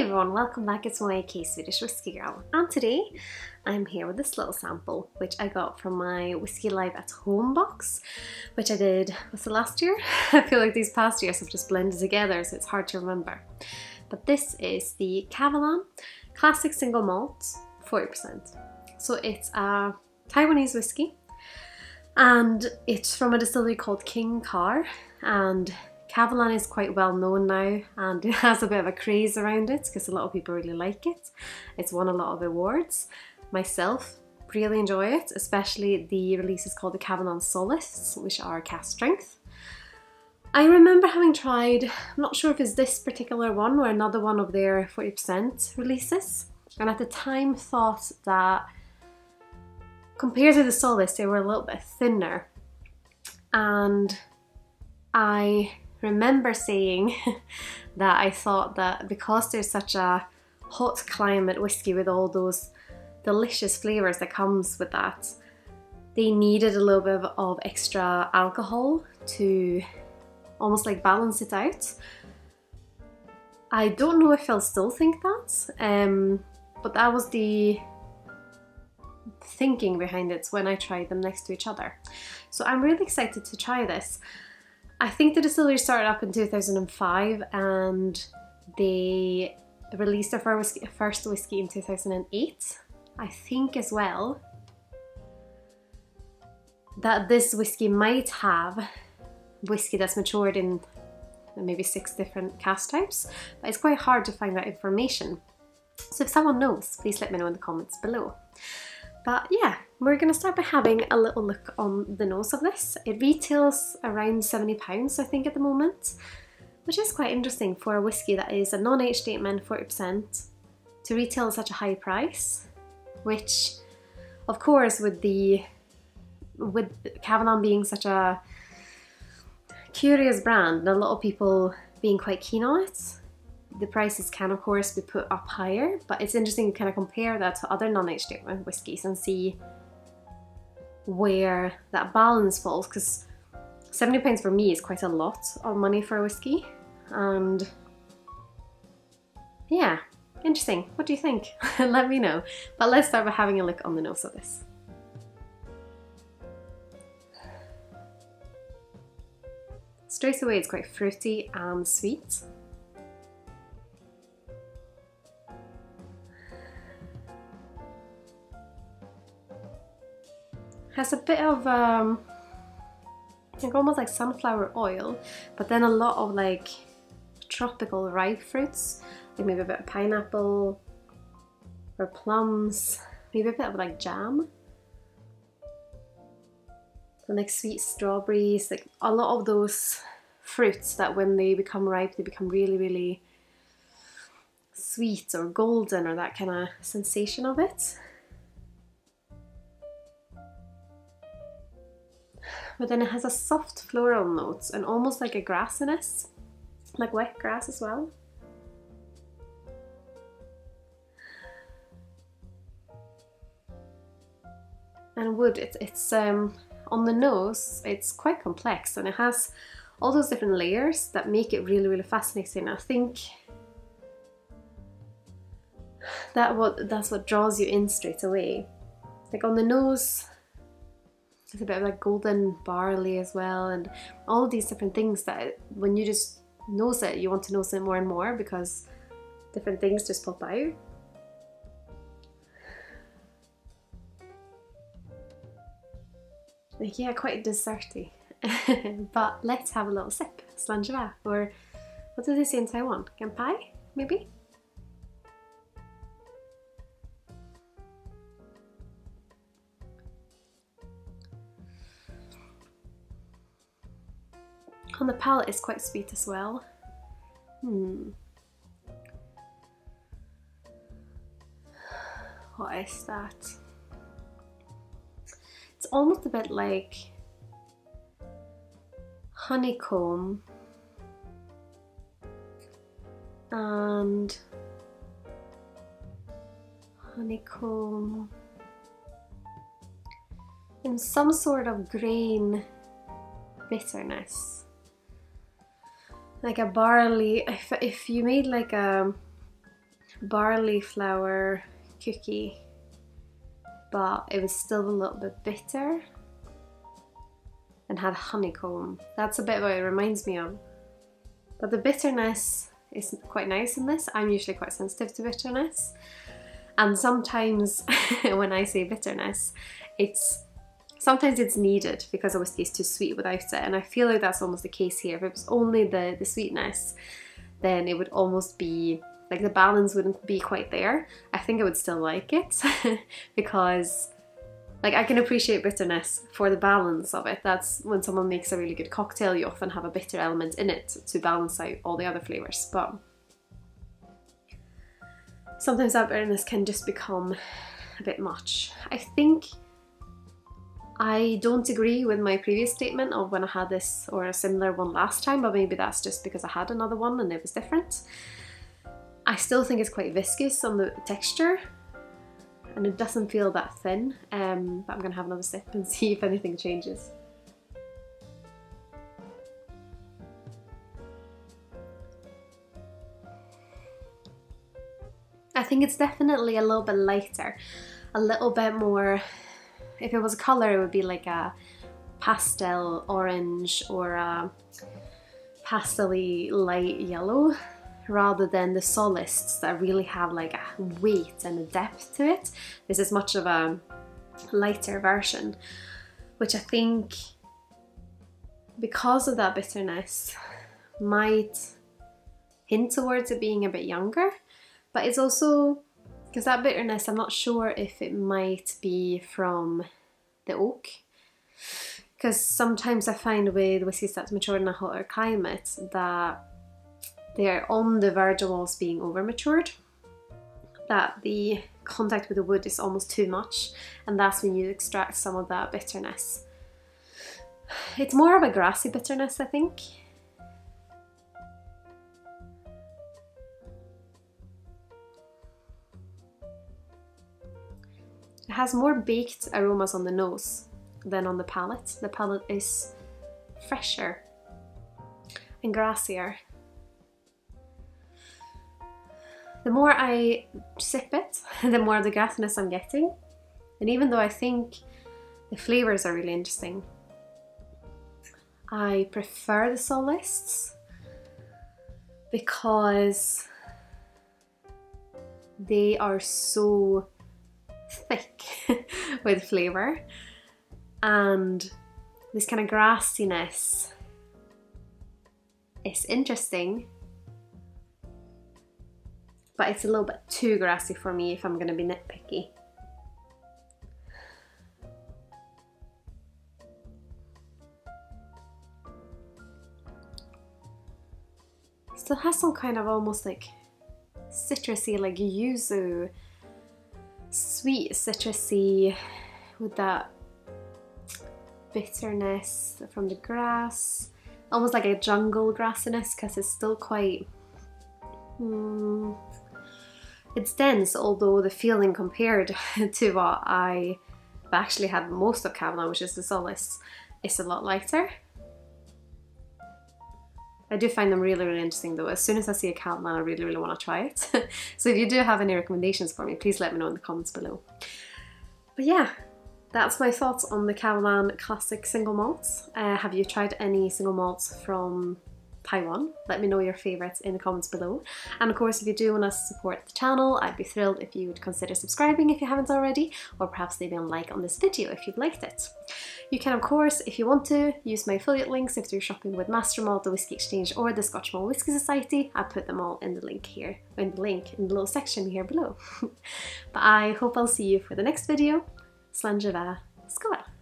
Hi everyone, welcome back. It's my Swedish whiskey girl, and today I'm here with this little sample which I got from my Whiskey Live at Home box, which I did, was it last year? I feel like these past years have just blended together, so it's hard to remember. But this is the Kavalan Classic Single Malt 40%. So it's a Taiwanese whiskey, and it's from a distillery called King Car, and Kavalan is quite well known now, and it has a bit of a craze around it because a lot of people really like it. It's won a lot of awards. Myself really enjoy it, especially the releases called the Kavalan Solists, which are cask strength. I remember having tried, I'm not sure if it's this particular one or another one of their 40% releases, and at the time thought that compared to the Solists they were a little bit thinner, and I remember saying that I thought that because there's such a hot climate whiskey with all those delicious flavours that comes with that, they needed a little bit of extra alcohol to almost like balance it out. I don't know if I'll still think that, but that was the thinking behind it when I tried them next to each other. So I'm really excited to try this. I think the distillery started up in 2005 and they released their first whiskey in 2008. I think as well that this whiskey might have whiskey that's matured in maybe 6 different cask types, but it's quite hard to find that information. So if someone knows, please let me know in the comments below. But yeah, we're going to start by having a little look on the nose of this. It retails around £70 I think at the moment, which is quite interesting for a whiskey that is a non-age statement, 40%, to retail at such a high price, which of course with Kavalan being such a curious brand and a lot of people being quite keen on it, the prices can of course be put up higher, but it's interesting to kind of compare that to other non-age statement whiskies and see where that balance falls, because £70 for me is quite a lot of money for a whiskey. And yeah, interesting. What do you think? Let me know. But let's start by having a look on the nose of this. Straight away it's quite fruity and sweet. Has a bit of like almost like sunflower oil, but then a lot of like tropical ripe fruits, like maybe a bit of pineapple or plums, maybe a bit of like jam, and like sweet strawberries, like a lot of those fruits that when they become ripe they become really, really sweet or golden, or that kind of sensation of it. But then it has a soft floral notes and almost like a grassiness, like wet grass as well. And wood, it's on the nose, it's quite complex, and it has all those different layers that make it really, really fascinating. I think that's what draws you in straight away. Like on the nose, there's a bit of like golden barley as well, and all of these different things that when you just nose it, you want to nose it more and more because different things just pop out. Like, yeah, quite desserty. But let's have a little sip. Sláinte, or what do they say in Taiwan? Kanpai, maybe? On the palate it's quite sweet as well. What is that? It's almost a bit like honeycomb and and some sort of grain bitterness. like a barley, if you made like a barley flour cookie, but it was still a little bit bitter and had honeycomb. That's a bit what it reminds me of. But the bitterness is quite nice in this. I'm usually quite sensitive to bitterness. And sometimes when I say bitterness, sometimes it's needed because a whiskey is too sweet without it. And I feel like that's almost the case here. If it was only the sweetness, then it would almost be, like the balance wouldn't be quite there. I think I would still like it because like I can appreciate bitterness for the balance of it. That's when someone makes a really good cocktail, you often have a bitter element in it to balance out all the other flavours. But sometimes that bitterness can just become a bit much. I think I don't agree with my previous statement of when I had this or a similar one last time, but maybe that's just because I had another one and it was different. I still think it's quite viscous on the texture and it doesn't feel that thin, but I'm gonna have another sip and see if anything changes. I think it's definitely a little bit lighter, a little bit more, if it was a colour it would be like a pastel orange or a pastel-y light yellow, rather than the solists that really have like a weight and a depth to it. This is much of a lighter version, which I think because of that bitterness might hint towards it being a bit younger. But it's also, because that bitterness, I'm not sure if it might be from the oak. Because sometimes I find with whiskies that's matured in a hotter climate that they're on the verge of almost being over matured. That the contact with the wood is almost too much, and that's when you extract some of that bitterness. It's more of a grassy bitterness, I think. It has more baked aromas on the nose than on the palate. The palate is fresher and grassier. The more I sip it, the more of the grassiness I'm getting. And even though I think the flavours are really interesting, I prefer the solists because they are so thick with flavour, and this kind of grassiness is interesting, but it's a little bit too grassy for me if I'm going to be nitpicky. Still has some kind of almost like citrusy, like yuzu, sweet citrusy with that bitterness from the grass, almost like a jungle grassiness, because it's still quite it's dense, although the feeling compared to what I've actually had most of Kavalan, which is the solists, is a lot lighter. I do find them really, really interesting though. As soon as I see a Kavalan, I really, really want to try it. So if you do have any recommendations for me, please let me know in the comments below. But yeah, that's my thoughts on the Kavalan Classic Single Malts. Have you tried any single malts from Taiwan? Let me know your favourites in the comments below. And of course, if you do want to support the channel, I'd be thrilled if you would consider subscribing if you haven't already, or perhaps leaving a like on this video if you've liked it. You can, of course, if you want to, use my affiliate links if you're shopping with Master Malt, the Whisky Exchange, or the Scotch Malt Whisky Society. I put them all in the link here, in the little section here below. But I hope I'll see you for the next video. Sláinte Skål!